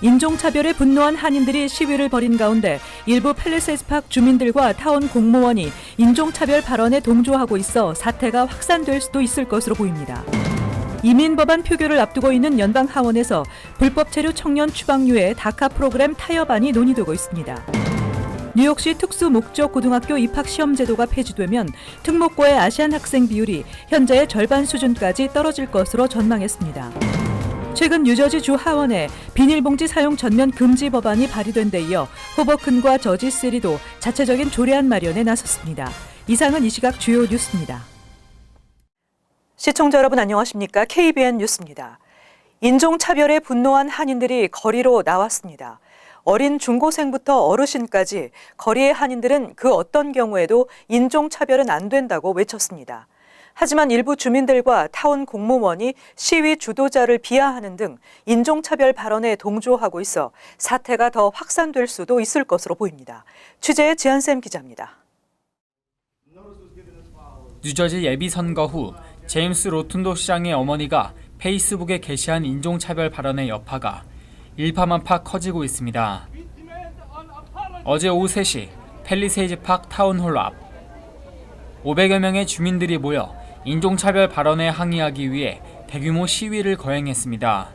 인종차별에 분노한 한인들이 시위를 벌인 가운데 일부 팰리세이드파크 주민들과 타운 공무원이 인종차별 발언에 동조하고 있어 사태가 확산될 수도 있을 것으로 보입니다. 이민법안 표결을 앞두고 있는 연방 하원에서 불법 체류 청년 추방류의 다카 프로그램 타협안이 논의되고 있습니다. 뉴욕시 특수 목적 고등학교 입학 시험 제도가 폐지되면 특목고의 아시안 학생 비율이 현재의 절반 수준까지 떨어질 것으로 전망했습니다. 최근 뉴저지 주 하원에 비닐봉지 사용 전면 금지 법안이 발의된 데 이어 호버큰과 저지시리도 자체적인 조례안 마련에 나섰습니다. 이상은 이 시각 주요 뉴스입니다. 시청자 여러분 안녕하십니까? KBN 뉴스입니다. 인종차별에 분노한 한인들이 거리로 나왔습니다. 어린 중고생부터 어르신까지 거리의 한인들은 그 어떤 경우에도 인종차별은 안 된다고 외쳤습니다. 하지만 일부 주민들과 타운 공무원이 시위 주도자를 비하하는 등 인종차별 발언에 동조하고 있어 사태가 더 확산될 수도 있을 것으로 보입니다. 취재의 지한샘 기자입니다. 뉴저지 예비선거 후 제임스 로튼도 시장의 어머니가 페이스북에 게시한 인종차별 발언의 여파가 일파만파 커지고 있습니다. 어제 오후 3시 팰리세이드 파크 타운홀 앞 500여 명의 주민들이 모여 인종차별 발언에 항의하기 위해 대규모 시위를 거행했습니다.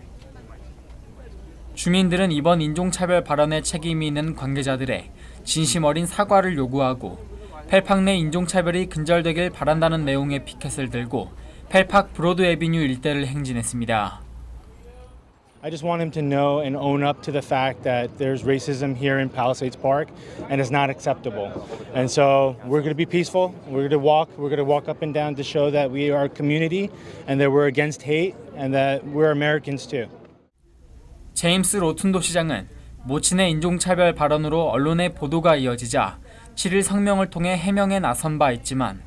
주민들은 이번 인종차별 발언에 책임이 있는 관계자들의 진심 어린 사과를 요구하고 펠팍 내 인종차별이 근절되길 바란다는 내용의 피켓을 들고 펠팍 브로드 애비뉴 일대를 행진했습니다. I just want him to know and own up to the fact that there's racism here in Palisades Park and it's not acceptable. And so we're going to be peaceful. We're going to walk up and down to show that we are a community and that we're against hate and that we're Americans too. 제임스 로튼도 시장은 모친의 인종차별 발언으로 언론의 보도가 이어지자 7일 성명을 통해 해명에 나선 바 있지만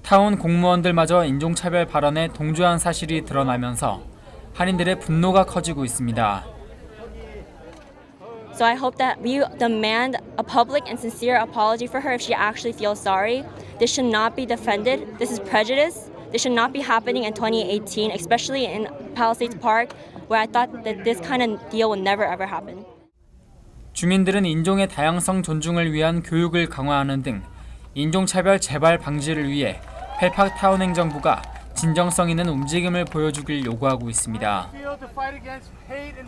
타운 공무원들마저 인종차별 발언에 동조한 사실이 드러나면서 한인들의 분노가 커지고 있습니다. So I hope that we demand a public and sincere apology for her if she actually feels sorry. This should not be defended. This is prejudice. This should not be happening in 2018, especially in Palisades Park, where I thought that this kind of deal would never ever happen. 주민들은 인종의 다양성 존중을 위한 교육을 강화하는 등 인종차별 재발 방지를 위해 펠팍 타운 행정부가 진정성 있는 움직임을 보여주길 요구하고 있습니다.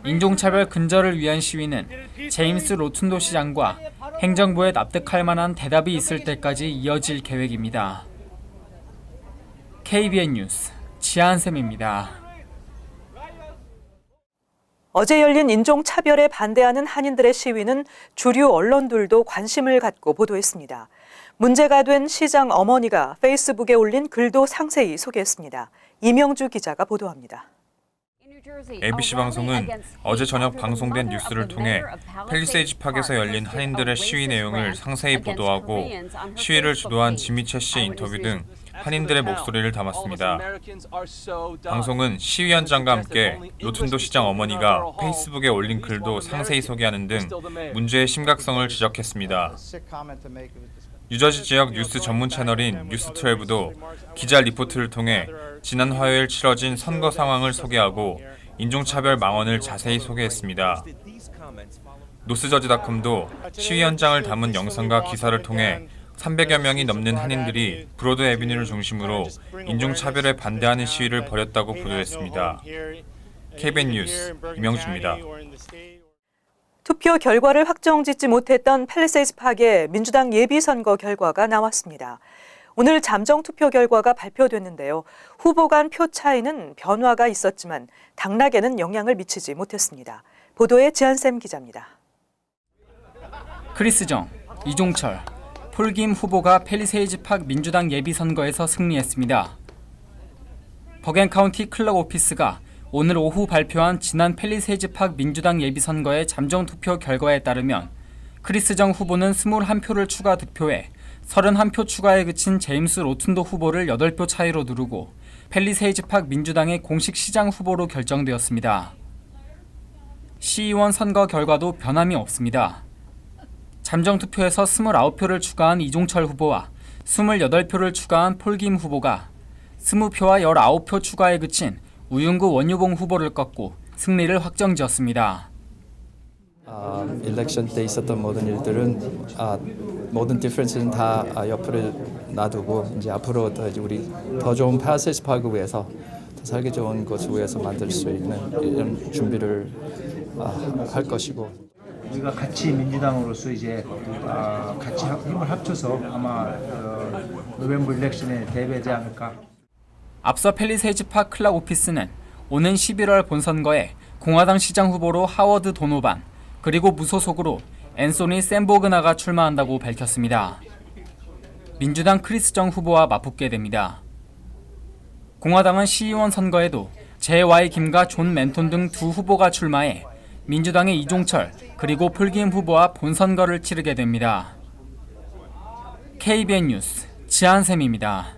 인종차별 근절을 위한 시위는 제임스 로튼도 시장과 행정부에 납득할 만한 대답이 있을 때까지 이어질 계획입니다. KBN 뉴스 지한샘입니다. 어제 열린 인종차별에 반대하는 한인들의 시위는 주류 언론들도 관심을 갖고 보도했습니다. 문제가 된 시장 어머니가 페이스북에 올린 글도 상세히 소개했습니다. 이명주 기자가 보도합니다. ABC 방송은 어제 저녁 방송된 뉴스를 통해 팰리세이드 파크에서 열린 한인들의 시위 내용을 상세히 보도하고 시위를 주도한 지미 채씨 인터뷰 등 한인들의 목소리를 담았습니다. 방송은 시위 현장과 함께 로튼도 시장 어머니가 페이스북에 올린 글도 상세히 소개하는 등 문제의 심각성을 지적했습니다. 뉴저지 지역 뉴스 전문 채널인 뉴스12도 기자 리포트를 통해 지난 화요일 치러진 선거 상황을 소개하고 인종차별 망언을 자세히 소개했습니다. 노스저지닷컴도 시위 현장을 담은 영상과 기사를 통해 300여 명이 넘는 한인들이 브로드 애비뉴를 중심으로 인종차별에 반대하는 시위를 벌였다고 보도했습니다. KBN 뉴스 이명주입니다. 투표 결과를 확정짓지 못했던 팰리세이드 파크의 민주당 예비선거 결과가 나왔습니다. 오늘 잠정 투표 결과가 발표됐는데요. 후보 간 표 차이는 변화가 있었지만 당락에는 영향을 미치지 못했습니다. 보도에 지한샘 기자입니다. 크리스 정, 이종철, 폴 김 후보가 팰리세이드 파크 민주당 예비선거에서 승리했습니다. 버겐 카운티 클럭 오피스가 오늘 오후 발표한 지난 팰리세이드 파크 민주당 예비선거의 잠정 투표 결과에 따르면 크리스 정 후보는 21표를 추가 득표해 31표 추가에 그친 제임스 로튼도 후보를 8표 차이로 누르고 팰리세이드 파크 민주당의 공식 시장 후보로 결정되었습니다. 시의원 선거 결과도 변함이 없습니다. 잠정 투표에서 29표를 추가한 이종철 후보와 28표를 추가한 폴 김 후보가 20표와 19표 추가에 그친 우윤구 원유봉 후보를 꺾고 승리를 확정지었습니다. 일렉션 때 있었던 모든 일들은 모든 디퍼런스는 다 옆으로 놔두고 이제 앞으로 더 이제 우리 더 좋은 팰리세이드 파크를 위해서 더 살기 좋은 곳을 위해서 만들 수 있는 이런 준비를 할 것이고. 우리가 같이 민주당으로서 이제 같이 힘을 합쳐서 아마 노벰버 일렉션에 대비하지 않을까. 앞서 팰리세이드 파크 클락 오피스는 오는 11월 본선거에 공화당 시장 후보로 하워드 도노반 그리고 무소속으로 앤소니 샌보그나가 출마한다고 밝혔습니다. 민주당 크리스 정 후보와 맞붙게 됩니다. 공화당은 시의원 선거에도 JY 김과 존 맨톤 등 두 후보가 출마해 민주당의 이종철 그리고 폴김 후보와 본선거를 치르게 됩니다. KBN 뉴스 지한샘입니다.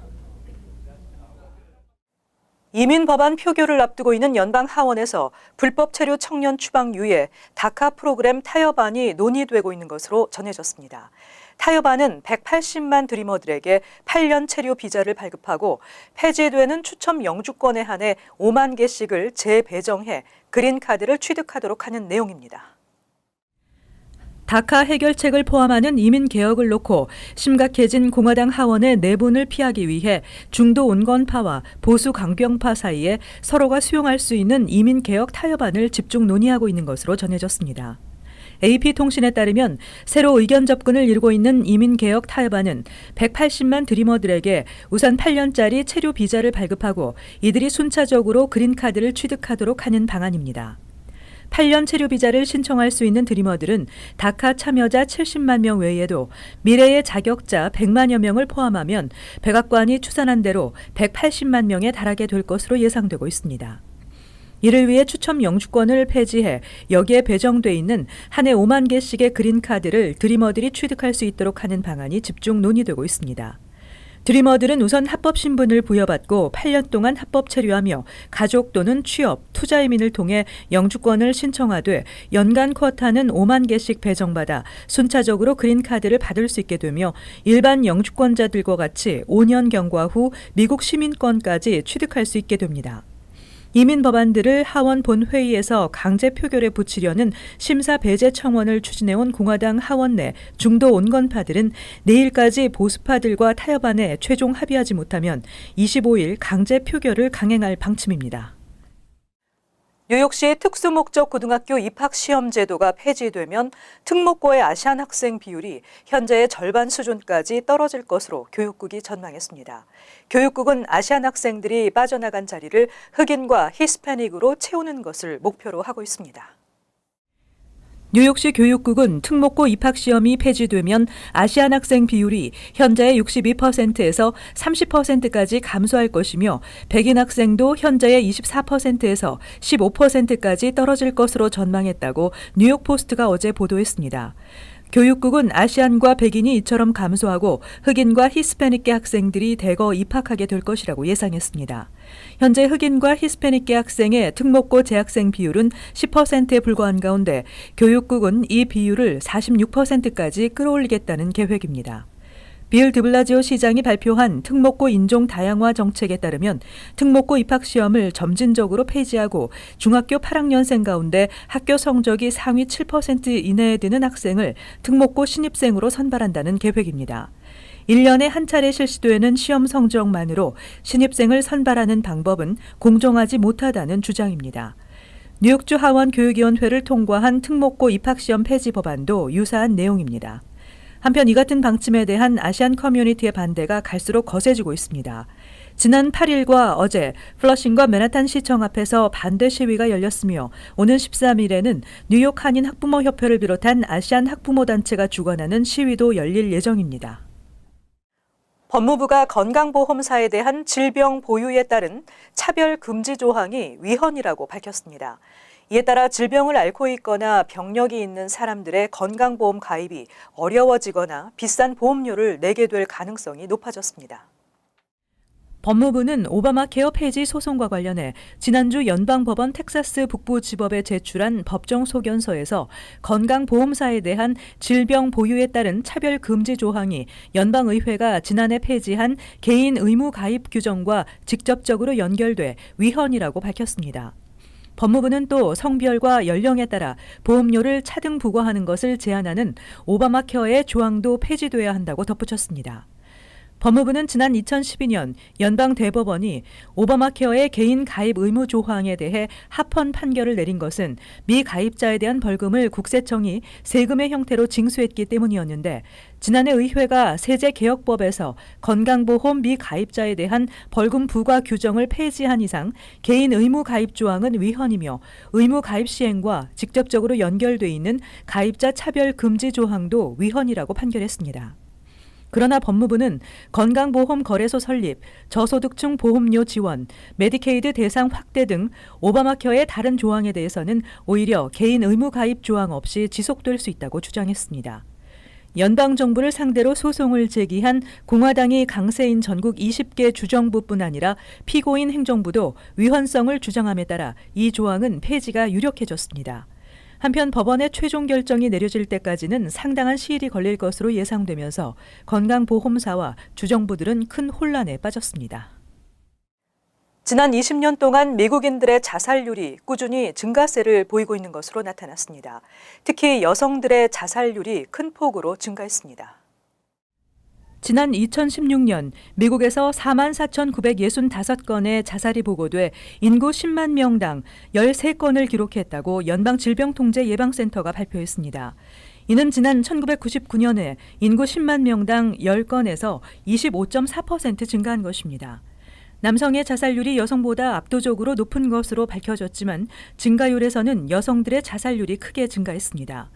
이민 법안 표결을 앞두고 있는 연방 하원에서 불법 체류 청년 추방 유예 다카 프로그램 타협안이 논의되고 있는 것으로 전해졌습니다. 타협안은 180만 드리머들에게 8년 체류 비자를 발급하고 폐지되는 추첨 영주권에 한해 5만 개씩을 재배정해 그린카드를 취득하도록 하는 내용입니다. 다카 해결책을 포함하는 이민 개혁을 놓고 심각해진 공화당 하원의 내분을 피하기 위해 중도 온건파와 보수 강경파 사이에 서로가 수용할 수 있는 이민 개혁 타협안을 집중 논의하고 있는 것으로 전해졌습니다. AP통신에 따르면 새로 의견 접근을 이루고 있는 이민 개혁 타협안은 180만 드리머들에게 우선 8년짜리 체류 비자를 발급하고 이들이 순차적으로 그린카드를 취득하도록 하는 방안입니다. 8년 체류 비자를 신청할 수 있는 드리머들은 다카 참여자 70만 명 외에도 미래의 자격자 100만여 명을 포함하면 백악관이 추산한 대로 180만 명에 달하게 될 것으로 예상되고 있습니다. 이를 위해 추첨 영주권을 폐지해 여기에 배정돼 있는 한 해 5만 개씩의 그린카드를 드리머들이 취득할 수 있도록 하는 방안이 집중 논의되고 있습니다. 드리머들은 우선 합법 신분을 부여받고 8년 동안 합법 체류하며 가족 또는 취업, 투자 이민을 통해 영주권을 신청하되 연간 쿼타는 5만 개씩 배정받아 순차적으로 그린카드를 받을 수 있게 되며 일반 영주권자들과 같이 5년 경과 후 미국 시민권까지 취득할 수 있게 됩니다. 이민 법안들을 하원 본회의에서 강제 표결에 붙이려는 심사 배제 청원을 추진해온 공화당 하원 내 중도 온건파들은 내일까지 보수파들과 타협안에 최종 합의하지 못하면 25일 강제 표결을 강행할 방침입니다. 뉴욕시 특수목적 고등학교 입학시험 제도가 폐지되면 특목고의 아시안 학생 비율이 현재의 절반 수준까지 떨어질 것으로 교육국이 전망했습니다. 교육국은 아시안 학생들이 빠져나간 자리를 흑인과 히스패닉으로 채우는 것을 목표로 하고 있습니다. 뉴욕시 교육국은 특목고 입학시험이 폐지되면 아시안 학생 비율이 현재의 62%에서 30%까지 감소할 것이며 백인 학생도 현재의 24%에서 15%까지 떨어질 것으로 전망했다고 뉴욕포스트가 어제 보도했습니다. 교육국은 아시안과 백인이 이처럼 감소하고 흑인과 히스패닉계 학생들이 대거 입학하게 될 것이라고 예상했습니다. 현재 흑인과 히스패닉계 학생의 특목고 재학생 비율은 10%에 불과한 가운데 교육국은 이 비율을 46%까지 끌어올리겠다는 계획입니다. 빌 드블라지오 시장이 발표한 특목고 인종 다양화 정책에 따르면 특목고 입학시험을 점진적으로 폐지하고 중학교 8학년생 가운데 학교 성적이 상위 7% 이내에 드는 학생을 특목고 신입생으로 선발한다는 계획입니다. 1년에 한 차례 실시되는 시험 성적만으로 신입생을 선발하는 방법은 공정하지 못하다는 주장입니다. 뉴욕주 하원 교육위원회를 통과한 특목고 입학시험 폐지 법안도 유사한 내용입니다. 한편 이 같은 방침에 대한 아시안 커뮤니티의 반대가 갈수록 거세지고 있습니다. 지난 8일과 어제 플러싱과 맨하탄 시청 앞에서 반대 시위가 열렸으며 오는 13일에는 뉴욕 한인 학부모 협회를 비롯한 아시안 학부모 단체가 주관하는 시위도 열릴 예정입니다. 법무부가 건강보험사에 대한 질병 보유에 따른 차별 금지 조항이 위헌이라고 밝혔습니다. 이에 따라 질병을 앓고 있거나 병력이 있는 사람들의 건강보험 가입이 어려워지거나 비싼 보험료를 내게 될 가능성이 높아졌습니다. 법무부는 오바마 케어 폐지 소송과 관련해 지난주 연방법원 텍사스 북부지법에 제출한 법정 소견서에서 건강보험사에 대한 질병 보유에 따른 차별 금지 조항이 연방의회가 지난해 폐지한 개인 의무 가입 규정과 직접적으로 연결돼 위헌이라고 밝혔습니다. 법무부는 또 성별과 연령에 따라 보험료를 차등 부과하는 것을 제한하는 오바마 케어의 조항도 폐지돼야 한다고 덧붙였습니다. 법무부는 지난 2012년 연방 대법원이 오바마 케어의 개인 가입 의무 조항에 대해 합헌 판결을 내린 것은 미가입자에 대한 벌금을 국세청이 세금의 형태로 징수했기 때문이었는데 지난해 의회가 세제개혁법에서 건강보험 미가입자에 대한 벌금 부과 규정을 폐지한 이상 개인 의무 가입 조항은 위헌이며 의무 가입 시행과 직접적으로 연결돼 있는 가입자 차별 금지 조항도 위헌이라고 판결했습니다. 그러나 법무부는 건강보험 거래소 설립, 저소득층 보험료 지원, 메디케이드 대상 확대 등 오바마 케어의 다른 조항에 대해서는 오히려 개인 의무 가입 조항 없이 지속될 수 있다고 주장했습니다. 연방정부를 상대로 소송을 제기한 공화당이 강세인 전국 20개 주정부뿐 아니라 피고인 행정부도 위헌성을 주장함에 따라 이 조항은 폐지가 유력해졌습니다. 한편 법원의 최종 결정이 내려질 때까지는 상당한 시일이 걸릴 것으로 예상되면서 건강보험사와 주정부들은 큰 혼란에 빠졌습니다. 지난 20년 동안 미국인들의 자살률이 꾸준히 증가세를 보이고 있는 것으로 나타났습니다. 특히 여성들의 자살률이 큰 폭으로 증가했습니다. 지난 2016년 미국에서 44,965건의 자살이 보고돼 인구 10만 명당 13건을 기록했다고 연방질병통제예방센터가 발표했습니다. 이는 지난 1999년에 인구 10만 명당 10건에서 25.4% 증가한 것입니다. 남성의 자살률이 여성보다 압도적으로 높은 것으로 밝혀졌지만 증가율에서는 여성들의 자살률이 크게 증가했습니다.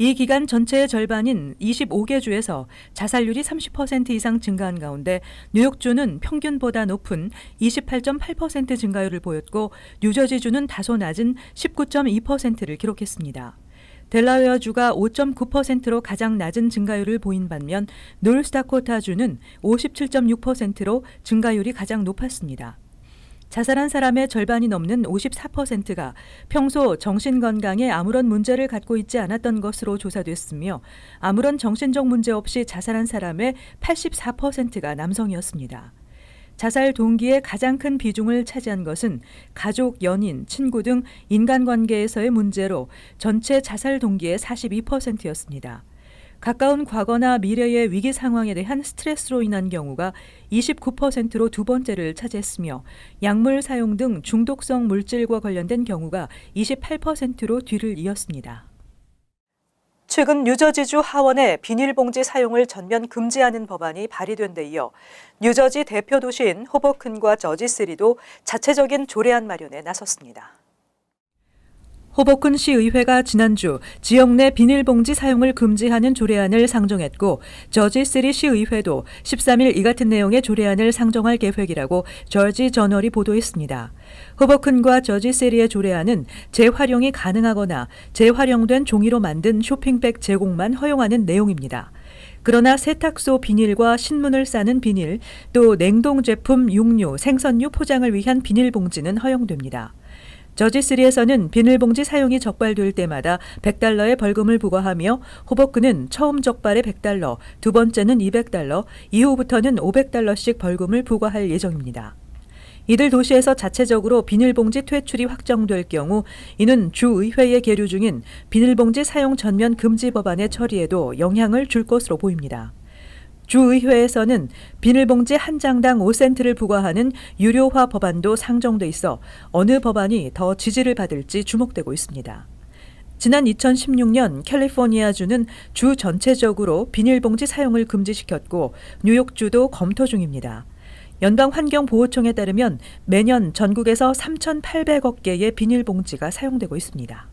이 기간 전체의 절반인 25개 주에서 자살률이 30% 이상 증가한 가운데 뉴욕주는 평균보다 높은 28.8% 증가율을 보였고 뉴저지주는 다소 낮은 19.2%를 기록했습니다. 델라웨어주가 5.9%로 가장 낮은 증가율을 보인 반면 노스다코타주는 57.6%로 증가율이 가장 높았습니다. 자살한 사람의 절반이 넘는 54%가 평소 정신건강에 아무런 문제를 갖고 있지 않았던 것으로 조사됐으며 아무런 정신적 문제 없이 자살한 사람의 84%가 남성이었습니다. 자살 동기의 가장 큰 비중을 차지한 것은 가족, 연인, 친구 등 인간관계에서의 문제로 전체 자살 동기의 42%였습니다. 가까운 과거나 미래의 위기 상황에 대한 스트레스로 인한 경우가 29%로 두 번째를 차지했으며 약물 사용 등 중독성 물질과 관련된 경우가 28%로 뒤를 이었습니다. 최근 뉴저지주 하원에 비닐봉지 사용을 전면 금지하는 법안이 발의된 데 이어 뉴저지 대표 도시인 호버큰과 저지시리도 자체적인 조례안 마련에 나섰습니다. 호버큰 시의회가 지난주 지역 내 비닐봉지 사용을 금지하는 조례안을 상정했고 저지시리 시의회도 13일 이 같은 내용의 조례안을 상정할 계획이라고 저지 저널이 보도했습니다. 호버큰과 저지시리의 조례안은 재활용이 가능하거나 재활용된 종이로 만든 쇼핑백 제공만 허용하는 내용입니다. 그러나 세탁소 비닐과 신문을 싸는 비닐, 또 냉동 제품, 육류, 생선류 포장을 위한 비닐봉지는 허용됩니다. 저지시리에서는 비닐봉지 사용이 적발될 때마다 $100의 벌금을 부과하며 호버큰은 처음 적발에 $100, 두 번째는 $200, 이후부터는 $500씩 벌금을 부과할 예정입니다. 이들 도시에서 자체적으로 비닐봉지 퇴출이 확정될 경우 이는 주의회에 계류 중인 비닐봉지 사용 전면 금지 법안의 처리에도 영향을 줄 것으로 보입니다. 주의회에서는 비닐봉지 한 장당 5센트를 부과하는 유료화 법안도 상정돼 있어 어느 법안이 더 지지를 받을지 주목되고 있습니다. 지난 2016년 캘리포니아주는 주 전체적으로 비닐봉지 사용을 금지시켰고 뉴욕주도 검토 중입니다. 연방환경보호청에 따르면 매년 전국에서 3,800억 개의 비닐봉지가 사용되고 있습니다.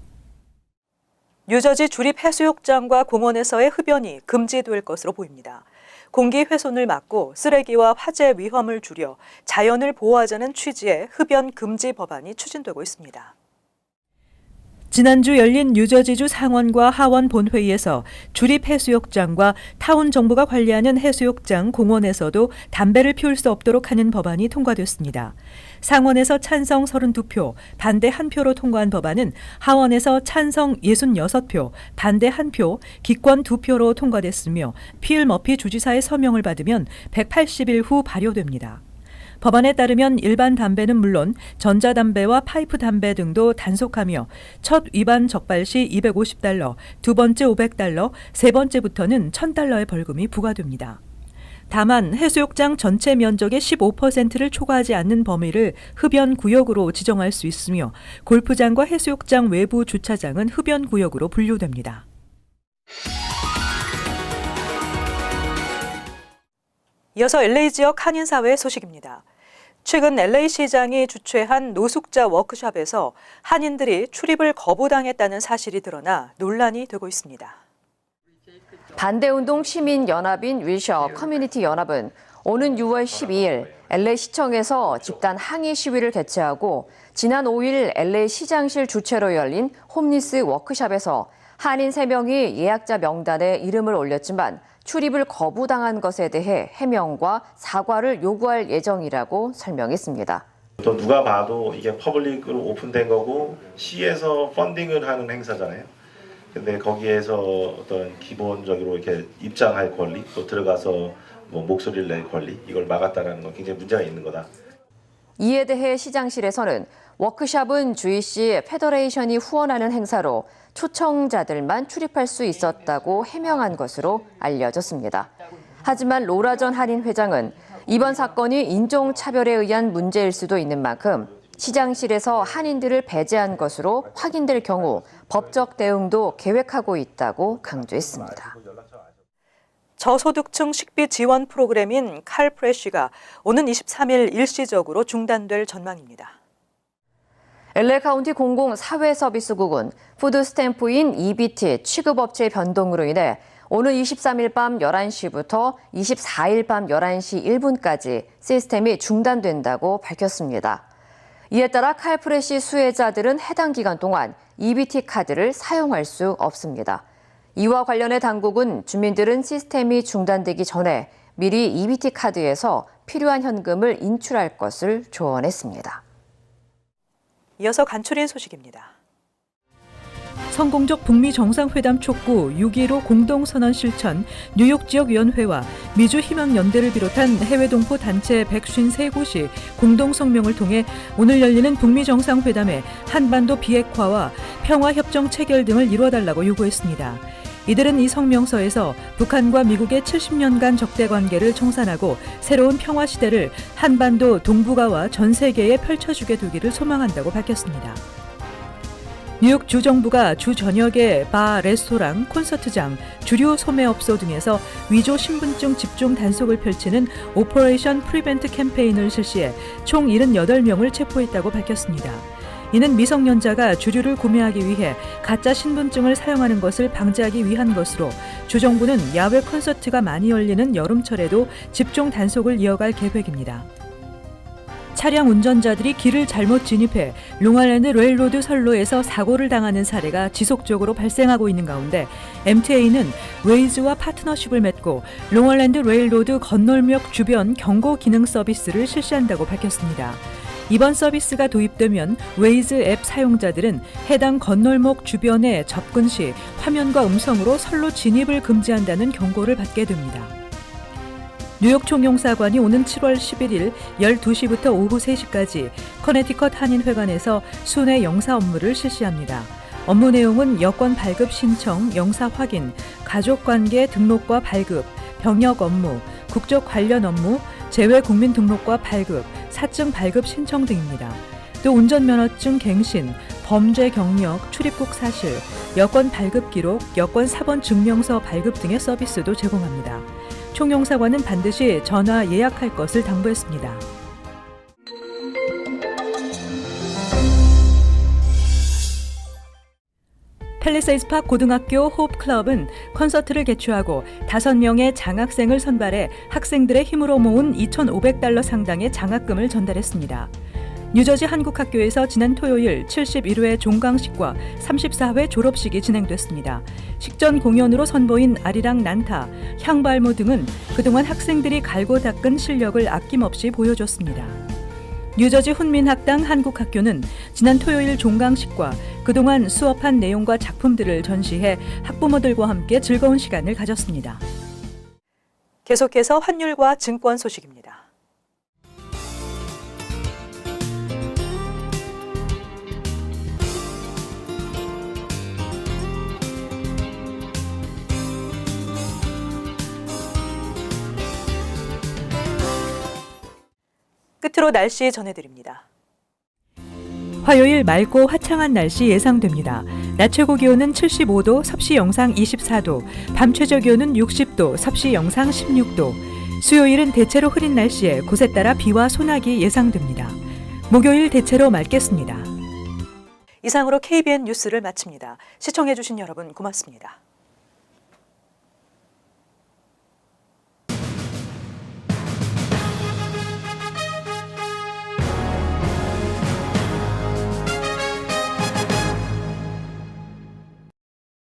뉴저지 주립해수욕장과 공원에서의 흡연이 금지될 것으로 보입니다. 공기 훼손을 막고 쓰레기와 화재 위험을 줄여 자연을 보호하자는 취지의 흡연 금지 법안이 추진되고 있습니다. 지난주 열린 뉴저지주 상원과 하원 본회의에서 주립해수욕장과 타운 정부가 관리하는 해수욕장, 공원에서도 담배를 피울 수 없도록 하는 법안이 통과됐습니다. 상원에서 찬성 32표, 반대 1표로 통과한 법안은 하원에서 찬성 66표, 반대 1표, 기권 2표로 통과됐으며 필 머피 주지사의 서명을 받으면 180일 후 발효됩니다. 법안에 따르면 일반 담배는 물론 전자담배와 파이프 담배 등도 단속하며 첫 위반 적발 시 $250, 두 번째 $500, 세 번째부터는 $1,000의 벌금이 부과됩니다. 다만 해수욕장 전체 면적의 15%를 초과하지 않는 범위를 흡연구역으로 지정할 수 있으며 골프장과 해수욕장 외부 주차장은 흡연구역으로 분류됩니다. 이어서 LA 지역 한인사회 소식입니다. 최근 LA시장이 주최한 노숙자 워크숍에서 한인들이 출입을 거부당했다는 사실이 드러나 논란이 되고 있습니다. 반대운동 시민연합인 윌셔 커뮤니티 연합은 오는 6월 12일 LA시청에서 집단 항의 시위를 개최하고 지난 5일 LA시장실 주최로 열린 홈리스 워크숍에서 한인 3명이 예약자 명단에 이름을 올렸지만 출입을 거부당한 것에 대해 해명과 사과를 요구할 예정이라고 설명했습니다. 또 누가 봐도 이게 퍼블릭으로 오픈된 거고 시에서 펀딩을 하는 행사잖아요. 근데 거기에서 어떤 기본적으로 이렇게 입장할 권리, 또 들어가서 뭐 목소리를 낼 권리, 이걸 막았다는 건 굉장히 문제가 있는 거다. 이에 대해 시장실에서는 워크숍은 주이시 페더레이션이 후원하는 행사로 초청자들만 출입할 수 있었다고 해명한 것으로 알려졌습니다. 하지만 로라 전 한인 회장은 이번 사건이 인종차별에 의한 문제일 수도 있는 만큼 시장실에서 한인들을 배제한 것으로 확인될 경우 법적 대응도 계획하고 있다고 강조했습니다. 저소득층 식비 지원 프로그램인 칼프레쉬가 오는 23일 일시적으로 중단될 전망입니다. LA 카운티 공공사회서비스국은 푸드스탬프인 EBT 취급업체 변동으로 인해 오는 23일 밤 11시부터 24일 밤 11시 1분까지 시스템이 중단된다고 밝혔습니다. 이에 따라 칼프레쉬 수혜자들은 해당 기간 동안 EBT 카드를 사용할 수 없습니다. 이와 관련해 당국은 주민들은 시스템이 중단되기 전에 미리 EBT 카드에서 필요한 현금을 인출할 것을 조언했습니다. 이어서 간추린 소식입니다. 성공적 북미 정상회담 촉구 6.15 공동선언 실천 뉴욕지역위원회와 미주희망연대를 비롯한 해외 동포 단체 153곳이 공동성명을 통해 오늘 열리는 북미 정상회담에 한반도 비핵화와 평화협정 체결 등을 이루어달라고 요구했습니다. 이들은 이 성명서에서 북한과 미국의 70년간 적대 관계를 청산하고 새로운 평화 시대를 한반도 동북아와 전 세계에 펼쳐주게 되기를 소망한다고 밝혔습니다. 뉴욕 주정부가 주 저녁에 바, 레스토랑, 콘서트장, 주류 소매업소 등에서 위조 신분증 집중 단속을 펼치는 오퍼레이션 프리벤트 캠페인을 실시해 총 78명을 체포했다고 밝혔습니다. 이는 미성년자가 주류를 구매하기 위해 가짜 신분증을 사용하는 것을 방지하기 위한 것으로 주정부는 야외 콘서트가 많이 열리는 여름철에도 집중 단속을 이어갈 계획입니다. 차량 운전자들이 길을 잘못 진입해 롱아일랜드 레일로드 선로에서 사고를 당하는 사례가 지속적으로 발생하고 있는 가운데 MTA는 웨이즈와 파트너십을 맺고 롱아일랜드 레일로드 건널목 주변 경고 기능 서비스를 실시한다고 밝혔습니다. 이번 서비스가 도입되면 웨이즈 앱 사용자들은 해당 건널목 주변에 접근 시 화면과 음성으로 선로 진입을 금지한다는 경고를 받게 됩니다. 뉴욕 총영사관이 오는 7월 11일 12시부터 오후 3시까지 커네티컷 한인회관에서 순회 영사 업무를 실시합니다. 업무 내용은 여권 발급 신청, 영사 확인, 가족관계 등록과 발급, 병역 업무, 국적 관련 업무, 재외 국민 등록과 발급, 사증 발급 신청 등입니다. 또 운전면허증 갱신, 범죄 경력, 출입국 사실, 여권 발급 기록, 여권 사본 증명서 발급 등의 서비스도 제공합니다. 총영사관은 반드시 전화 예약할 것을 당부했습니다. 팰리세이드파크 고등학교 호흡클럽은 콘서트를 개최하고 5명의 장학생을 선발해 학생들의 힘으로 모은 $2,500 상당의 장학금을 전달했습니다. 뉴저지 한국학교에서 지난 토요일 71회 종강식과 34회 졸업식이 진행됐습니다. 식전 공연으로 선보인 아리랑 난타, 향발모 등은 그동안 학생들이 갈고 닦은 실력을 아낌없이 보여줬습니다. 뉴저지 훈민학당 한국학교는 지난 토요일 종강식과 그동안 수업한 내용과 작품들을 전시해 학부모들과 함께 즐거운 시간을 가졌습니다. 계속해서 환율과 증권 소식입니다. 끝으로 날씨 전해드립니다. 화요일 맑고 화창한 날씨 예상됩니다. 낮 최고 기온은 75도, 섭씨 영상 24도, 밤 최저 기온은 60도, 섭씨 영상 16도. 수요일은 대체로 흐린 날씨에 곳에 따라 비와 소나기 예상됩니다. 목요일 대체로 맑겠습니다. 이상으로 KBN 뉴스를 마칩니다. 시청해주신 여러분 고맙습니다.